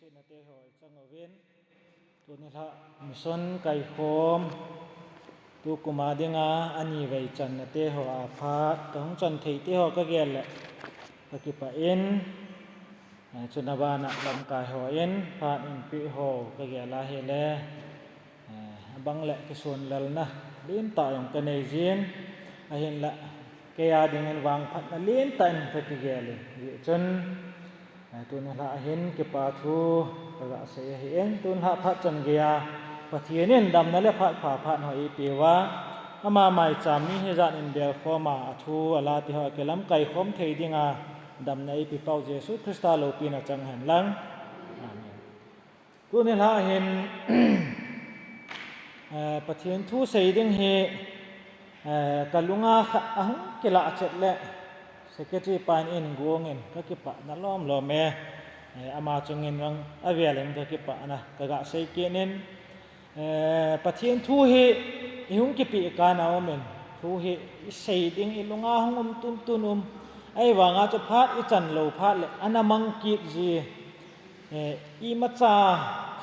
สินาเตหอยจังเวนตัวนี้ละมิสนไก่โคมตัวกุมาเดงาอันนี้ไว้จันนาเตหออาพาต้องจันเทเตหอก็เกลแหละก็กิปะเอ็นจนบานะลำกายหอเอ็นพาอินปีหอก็เกลาเฮเลบังแหละก็ส่วนละนะเลี้ยนต่อยองกันในเจียนเห็นละแกยาdenganวางพัดเลี้ยนตันไปกิเกลจนตัวนี้ละเห็นเก็บปาทูก็ละเสียเห็นตัวนี้พัดจันเกียปะเทียนดำนั่นแหละพัดผ่าพัดหอยปีว่าอามาไม่จำมีเหตุการณ์เดียวข้อมาทูอะไรที่หอยเกล้ำไก่ข้อมเทียดิงาดำในปีเป้าเยซูคริสต์โลปีน่ะจังหันหลังตัวนี้ละเห็นปะเทียนทูเสียดิงเฮกัลุงอาเกล้าเจ็ดแหละSecretary Pan in guongin kakipa na lom lome ama chungin rang aveleng kakipa na kaga sei kenin pathian thu hi ihung kipi ka na omen thu hi sei ding ilunga hungum tun tunum ai wanga chu phat I chan lo phat le anamang ki ji I macha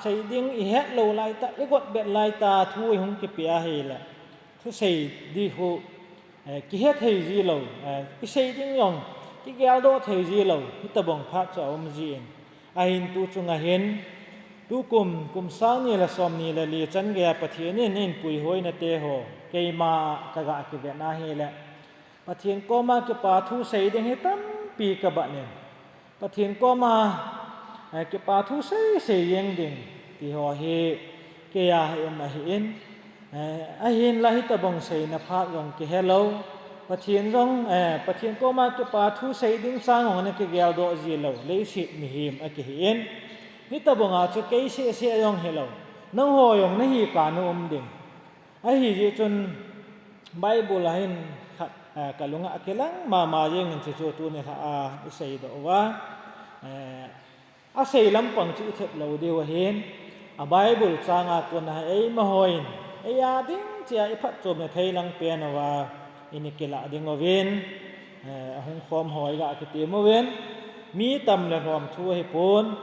sei ding I het lo lai ta I got bet lai ta thu ihung kipi a hi la thu sei di hu ki het thei ji lo ki sei ding yong ki gel do thei ji lo hi ta bong phat cha om ji en a hin tu chunga hen tu kum sang ni la som ni la li chan ge pathian nin pui hoi na te ho ke ma ka ga ki ve na he la pathian ko ma ke pa thu sei ding he tam pi ka ba ne pathian ko ma ke pa thu sei yeng ding ti ho he ke ya he ma he en hin la hi ta bong sei na pha yong ki hello pathian rong pathian ko ma ke pa thu sei ding sang ho na ke gel do ji lo le si mi him a ki hin hi ta bong a chu ke se yong hello nang ho yong na hi ka no ding a hi ji chun bible la hin ka lunga akelang ma yeng in chu tu ne ha a sei do wa a sei lam pang chu thet lo de wa hin a bible changa ko na ei ma hoin ya ding chia I phat chom ne thei lang pe na wa inikela ding oven hung khom hoi ga ke ti mo ven mi tam le rom thu he pon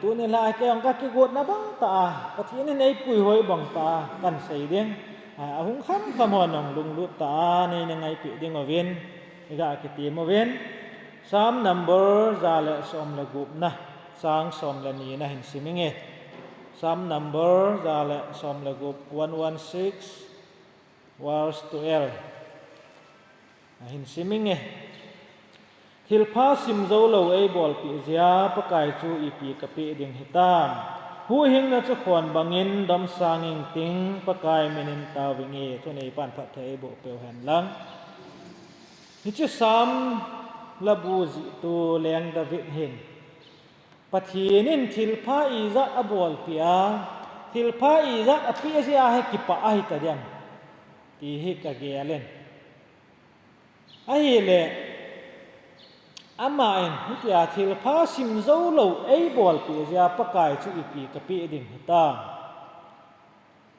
tu ne la ke ong ka ki got na bang ta pathi ne nei pui hoi bang ta kan sei ding hung kham kham hon ong lung lu ta nei ne ngai pi ding oven ga ke ti mo ven sam number za le som la gup na sang som la ni na hin siminge Some number zale som lagup 116 verse 12 hin siming hilpa simzo lo ei bol pi zia pakai chu ipi kapi ding hitam hu hing na chu khon bangin dam sanging ting pakai menin tawingi thunei pan phat thei bo pe han lang hi chu sam labu ji tu leng david hin pathianin thilpha izat abol pia thilpha izat apia sia he kipa ahi tadian ti hi ka gelen ahi le ama en hi pia thilpha simzo lo ei bol pia sia pakai chu ipi kapi ding hita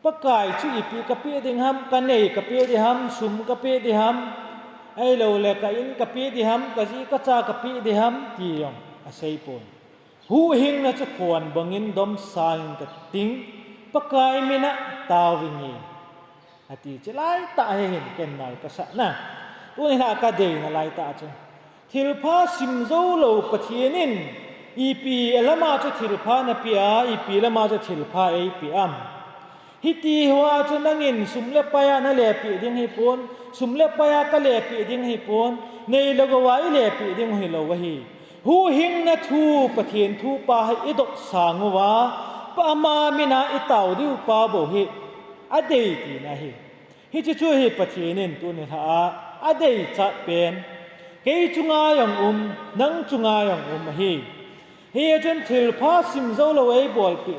pakai chu ipi kapi ding ham kanei kapi di ham sum kapi di ham ai lo le ka in kapi di ham ka ji ka cha kapi di ham ti yong asei pon hu hing na chu khon bangin dom sain ta ting pakai mina tawingi ati chlai ta hin ken nal ka sa na tu ni ha ka de na lai ta chu thilpha simzo lo pathianin ipi elama chu thilpha na pia ipi lama chu thilpha ei pi am hiti hwa chu nangin sumle paya na le pi ding hi pon sumle paya ka le pi ding hi pon nei logawai le pi ding hi lo wa hi hu hing na thu pathian thu pa hai idok sangwa pa ma mina itaw diu pa bo hi adei ti na hi chu hi pathianin tu ni ha adei chat pen ke chunga yang nang chunga yang hi chen thil pha sim zo lo ei bol pi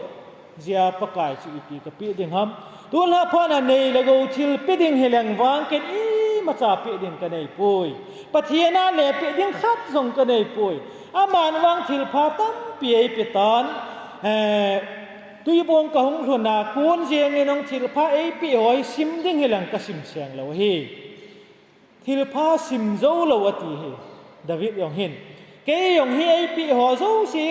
zia pakai chu ipi ka pi ding ham tu la pha na nei la go thil pi ding heleng wang ken I ma cha pi ding ka nei pui pathiana le pi ding khat zong ka nei pui aman wang thil pha tam pi ei pi tan tui bong ka hung hluna kun jeng ni nong thil pha ei pi hoi sim ding helang ka sim siang lo hi thil pha sim zo lo ati hi david yong hin ke yong hi ei pi ho zo si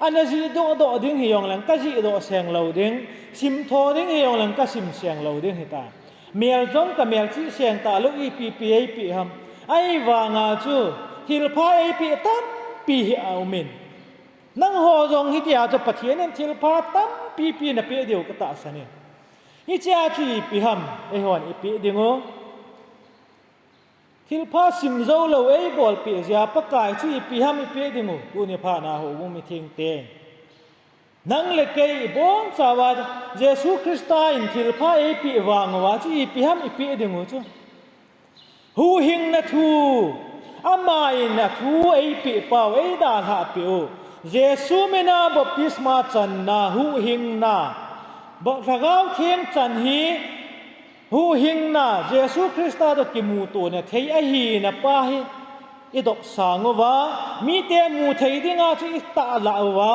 อันนั้นจีโดดิ้งหิยองหลังก็จีโดเสียงเราดิ้งซิมโทดิ้งหิยองหลังก็ซิมเสียงเราดิ้งหิตาเมียลจงกับเมียลจีเสียงตาลุอีปีไอปีฮัมไอวางาจูฮิลพาไอปีตั้มปีเอามินนั่งหอจงฮิตยาจะปะเทียนฮิลพาตั้มปีนับปีเดียวก็ตาสเนี่ยฮิตยาจูอีปีฮัมไอหอนอีปีดิ้งโอฮิลพาซิมโซโลเอบอลปีเสียปะกายจูอีปีฮัมอีปีดิ้งโอกูเนี่ยพานาหูมุมิทิ้งเตงนั่งเล็กไอ้บอนสาวดเยซูคริสต์อินทิลพาเอปีวางว่าจีอีปีฮัมอีปีดิ้งโอจูหูหิงนัทูอามาอินนัทูเอปีป่าวเอดาลฮาปีโอเยซูมินาบปิสมาจันนาหูหิงนาบอกระกาวเทียงจันฮีหูหิงนาเยซูคริสต์ดกิมูตัวเนี่ยเทียฮีนะป้าฮีอีดอกสางว่ามีเตมูเทียดิ้งอาจีอิตาลาว่า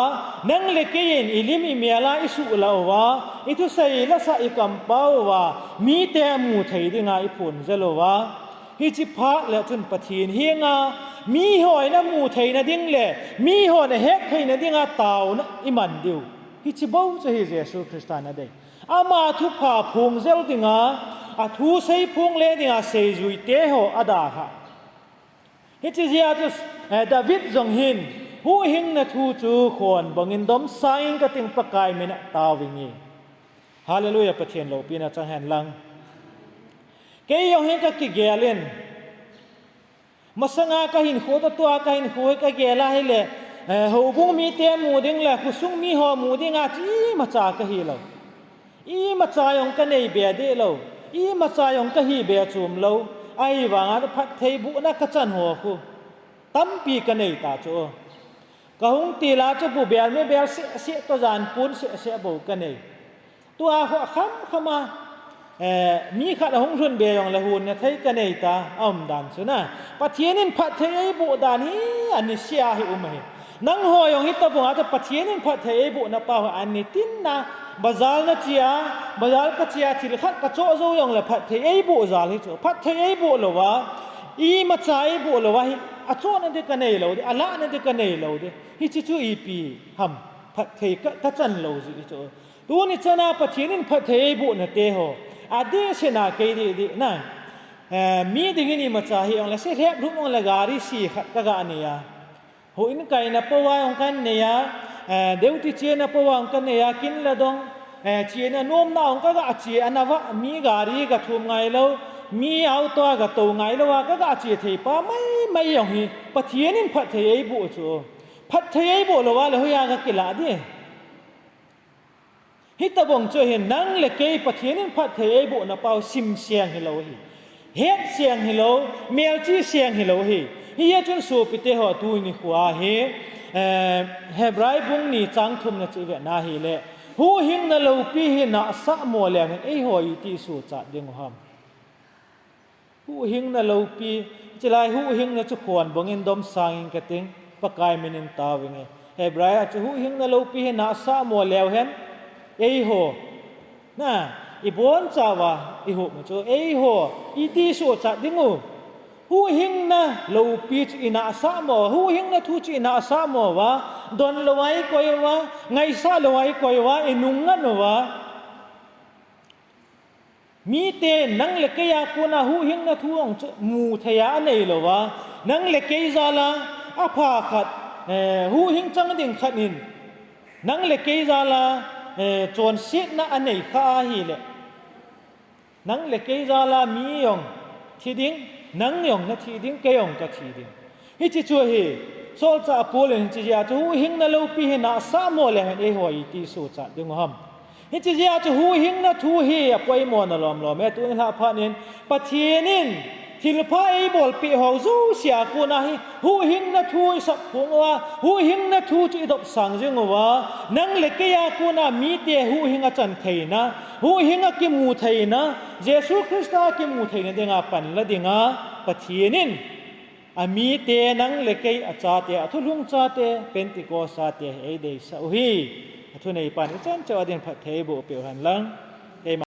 นังเล็กเย็นอิลิมอิเมียลาอิสุลาว่าอิทุสัยละสัยกัมปาว่ามีเตมูเทียดิ้งอาอิพุนเจลว่าฮิจิพะและจนปะทีนเฮียงามีหอยนะมูเทียนะดิ้งเล่มีหอยนะเฮกเทียนะดิ้งอาตาวนะอิมันดิวฮิจิบ่าวจะฮิเยซูคริสต์นะได้อามาทุกผาพงเจลดิ้งอาอาทุสัยพงเลดิ้งอาเซจุยเตโฮอดาฮะฮิจิเซียจุสดาวิดจงหินหูหิงนะทูจูขวนบังอินดอมไซน์กติงประกายเมนะตาวิงีฮาเลลูยาประเทศโลปีนะจังแห่งลังเกยองเฮกะกิเกเลนมาสังอากะหินโคตตัวกะหินโคกะเกลาให้เลหูบุงมีเตมูดิงละคุสุงมีหอมูดิงอาจีมาจากะฮีโลอีมาจายองกะเนยเบียเดโลอีมาจายองกะฮีเบียจุมโลไอวางอาพัดเทบุนักจันหัวคูตั้มปีกันเนยตาโจกะหงตีลาจะบุเบียไม่เบียเสียตัวจานปูนเสียบุกันเนยตัวหัวค้ำเข้ามามีขัดหงทุนเบียองละหุนเนี่ยเทกันเนยตาอ้อมดันสุนะปะเทียนินพัดเทยบุดานี้อันนี้เสียหิอุมานังหอยองฮิตตบุงอาจจะปะเทียนินพัดเทยบุนะป่าวอันนี้ตินนะบาซาลนะเจียบาซาลก็เจียที่ขัดกระโจโจยองละพัดเทยบุซาลฮิโจพัดเทยบุหรอวะอีมาใจบุหรอวะอโจนั่นเด็กกันเนยเราดิอัลละนั่นเด็กกันเนยเราดิฮิจิจูอีปีฮัมพัดเทยก็จันเราสิฮิโจตัวนี้จะน่าปะเทียนินพัดเทยบุนะเตโฮอาเดชนาเกยดีนะมีดิ่งนี่มาจ่าฮีองละเสียเรียบรุ่งองละการิสีขัดกะกะเนียหูอินไก่นับปวาองกันเนียเดี๋ยวที่เชียนับปวาองกันเนียกินละดงเชียนนุ่มน้าองก็อาเชียนนะว่ามีการิกะทุ่มไงแล้วมีเอาตัวกะตัวไงแล้วว่าก็อาเชียเทป้าไม่ยองฮีปะเทียนินพัดเทยบุจูพัดเทยบุละว่าเลยหัวกะกิลาดิฮิตบงจะเห็นนังเล็กเกยปะเทียนินพัดเทยบุนะเปาซิมเสียงฮิโลฮีเฮ็ดเสียงฮิโลเมียลจีเสียงฮิโลฮีฮียจนสูปิเตหัวตูนี่ขวาเฮเฮบรายบุงนี่จังทุมนะจีเวนาฮีเลหูหิงนะโลปีหินะสะมัวแลงเอ้หัวอีตีสูจัดเดงหัมหูหิงนะโลปีจะไลหูหิงนะจะขวนบงอินดอมสังอินกะติงปะกายมินินตาวิงเฮบรายจะหูหิงนะโลปีหินะสะมัวแลวเห็นเอ้หัวน่ะอีบอนจาวาอีหัวมันจะเอ้หัวอีตีสูจัดเดงหูหิงนะโลปีจอินาสะมัวหูหิงนะทูจอินาสะมัววะดอนลวัยกอยวะไงซาลวัยกอยวะอินุงงันวะมีเตนังเล็กยากูนะหูหิงนะทูองมูทยาเนยลวะนังเล็กยซาลาอภาขัดหูหิงจังดิ่งขัดนินนังเล็กยซาลาจวนสินะอันไหนข้าฮีเลนังเล็กยซาลามียองทีดิ้งนังยองนะทีดิ้งเกยองก็ทีดิ้งฮิจิชัวฮีโซลจะพูดเลยฮิจิยาจะหูหิงนะโลปีหินะสามโมเลยเอหัวอีตีสูจัดดึงหัมฮิจิยาจะหูหิงนะทูฮีป่วยมอนลอมลอมแม่ตัวนี้ละพานินปะเทียนินทิลพาไอบอลปีหอจูเสียกูนะฮีหูหิงนะทูสักพงว่าหูหิงนะทูจีดอกสังจึงว่านังเล็กยากูนะมีเตหูหิงอาจันไทยนะหูหิงอากิมูไทยนะเยซูคริสต์อากิมูไทยนะเดงาปันละเดงาปะเทียนินอามีเตนังเล็กอาจารย์เตอทุลุงจาเตเป็นติโกสาเตเอเดสอุฮีทุนในปันจันเจ้าเดินพัดเทบุเปียวหันลัง